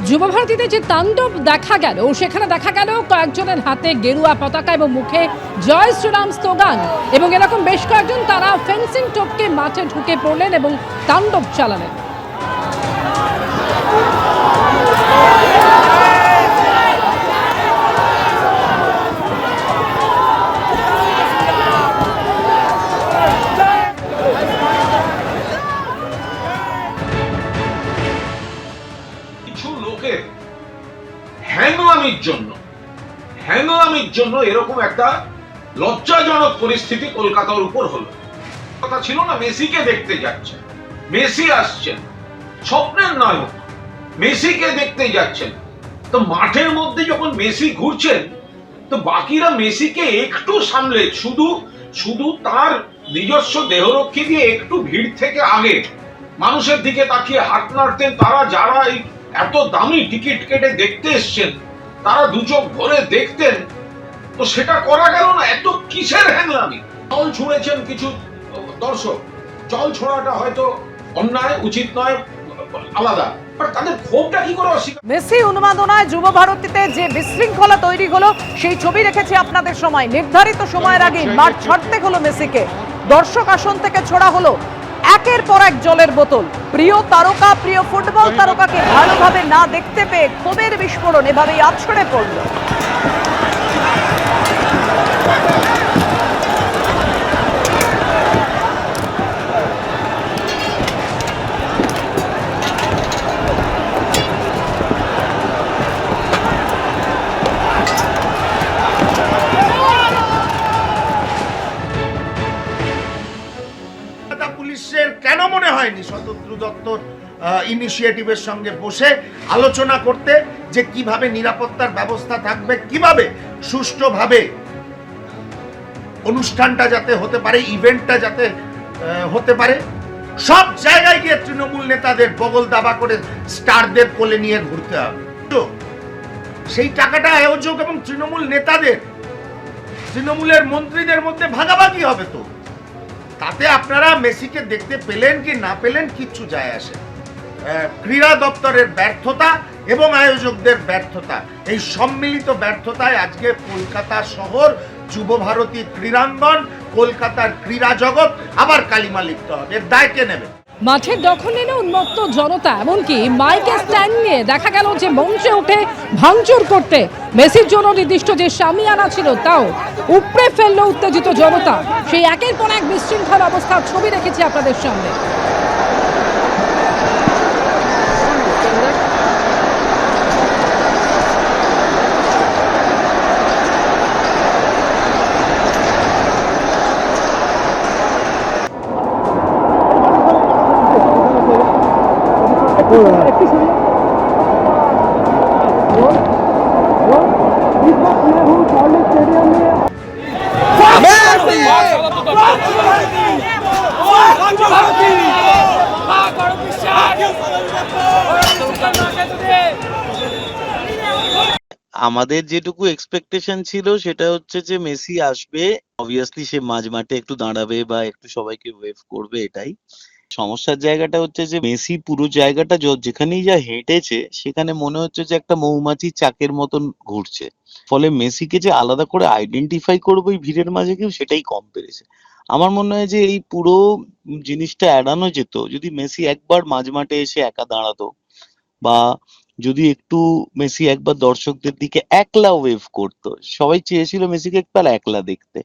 যুবভারতীতে যে তাণ্ডব দেখা গেল, সেখানে দেখা গেল কয়েকজনের হাতে গেরুয়া পতাকা এবং মুখে জয় শ্রীরাম স্লোগান, এবং এরকম বেশ কয়েকজন তারা ফেন্সিং টপকে মাঠে ঢুকে পড়লেন এবং তাণ্ডব চালালেন। হ্যাংলামির জন্য এরকম একটা লজ্জাজনক পরিস্থিতি কলকাতার উপর হলো। কথা ছিল না মেসিকে দেখতে যাচ্ছেন, মেসি আসছেন, স্বপ্নের নায়ক মেসিকে দেখতে যাচ্ছেন, তো মাঠের মধ্যে যখন মেসি ঘুরছেন তো বাকিরা মেসিকে একটু সামলে শুধু তার নিজস্ব দেহরক্ষী দিয়ে একটু ভিড় থেকে আগে মানুষের দিকে তাকিয়ে হাত নাড়তেন। তারা যারা এত দামি টিকিট কেটে দেখতে এসছেন তারা দু চোখ ভরে দেখতেন, তো সেটা করা গেল না। এত কিসের হ্যাংলামি? জল ছুঁড়েছেন কিছু দর্শক, জল ছোড়াটা হয়তো অন্যায়, উচিত নয়, আলাদা, বাট তাদের ক্ষোভটা কি করে অস্বীকার? মেসি উন্মাদনায় যুব ভারতীতে যে বিশৃঙ্খলা তৈরি হলো সেই ছবি রেখেছি আপনাদের সময়। নির্ধারিত সময়ের আগে মাঠ ছাড়তে হলো মেসিকে। দর্শক আসন থেকে ছোড়া হলো একের পর এক জলের বোতল। প্রিয় তারকা, প্রিয় ফুটবল তারকাকে ভালোভাবে না দেখতে পেয়ে ক্ষোভের বিস্ফোরণ এভাবেই আছড়ে পড়ল। পুলিশের কেন মনে হয়নি শতদ্রু দত্তর ইনিশিয়েটিভের সঙ্গে বসে আলোচনা করতে যে কিভাবে নিরাপত্তার ব্যবস্থা থাকবে, কিভাবে সুষ্ঠুভাবে অনুষ্ঠানটা যাতে হতে পারে, ইভেন্টটা যাতে হতে পারে। সব জায়গায় গিয়ে তৃণমূল নেতাদের বগল দাবা করে স্টারদের কোলে নিয়ে ঘুরতে হবে। তো সেই টাকাটা আয়োজক এবং তৃণমূল নেতাদের, তৃণমূলের মন্ত্রীদের মধ্যে ভাগাভাগি হবে। তো তাতে আপনারা মেসিকে দেখতে পেলেন কি না পেলেন কিচ্ছু যায় আসে। ক্রীড়া দপ্তরের ব্যর্থতা এবং আয়োজকদের ব্যর্থতা, এই সম্মিলিত ব্যর্থতায় আজকে কলকাতা শহর, যুব ভারতী ক্রীড়াঙ্গন, কলকাতার ক্রীড়া জগৎ আবার কালিমা লিপ্ত হবে। এর দায় কে নেবে? মাঠের দখল নিলে উন্মত্ত জনতা, এমনকি মাইকে স্ট্যান্ড নিয়ে দেখা গেল যে মঞ্চে উঠে ভাঙচুর করতে মেসির জন্য নির্দিষ্ট যে শামিয়ানা ছিল তাও উপড়ে ফেললো উত্তেজিত জনতা। সেই একের পর এক বিশৃঙ্খল অবস্থার ছবি রেখেছি আপনাদের সামনে। আমাদের যেটুকু এক্সপেকটেশন ছিল সেটা হচ্ছে যে মেসি আসবে, অবভিয়াসলি সে মাঝ মাঠে একটু দাঁড়াবে বা একটু সবাইকে ওয়েভ করবে, এটাই সমস্যার জায়গাটা হচ্ছে যে মেসি পুরো জায়গাটা যেখানেই যা হেঁটেছে সেখানে মনে হচ্ছে যে একটা মৌমাছি চাকের মতন ঘুরছে। ফলে মেসিকে যে আলাদা করে আইডেন্টিফাই করবো এই ভিড়ের মাঝে কেউ, সেটাই কম পেরেছে। আমার মনে হয় যে এই পুরো জিনিসটা এড়ানো যেত যদি মেসি একবার মাঝ মাঠে এসে একা দাঁড়াতো, বা যদি একটু মেসি একবার দর্শকদের দিকে একলা ওয়েভ করতো। সবাই চেয়েছিল মেসিকে একবার একলা দেখতে,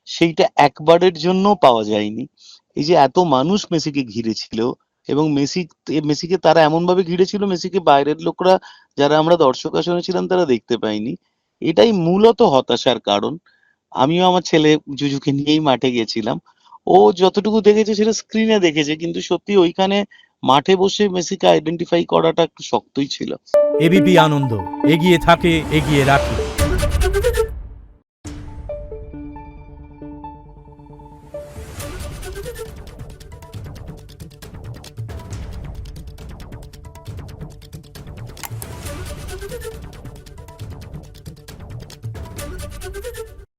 সেইটা একবারের জন্য পাওয়া যায়নি। এই যে এত মানুষ মেসিকে ঘিরেছিল এবং মেসিকে তারা এমন ভাবে ঘিরেছিল, মেসিকে বাইরের লোকরা যারা আমরা দর্শক আসনে ছিলাম তারা দেখতে পাইনি। এটাই মূলত হতাশার কারণ। আমিও আমার ছেলে জুজুকে নিয়েই মাঠে গেছিলাম। ও যতটুকু দেখেছে সেটা স্ক্রিনে দেখেছে, কিন্তু সত্যি ওইখানে মাঠে বসে মেসিকে আইডেন্টিফাই করাটা একটু শক্তই ছিল। এবিপি আনন্দ এগিয়ে থাকে, এগিয়ে রাখে। Thank you.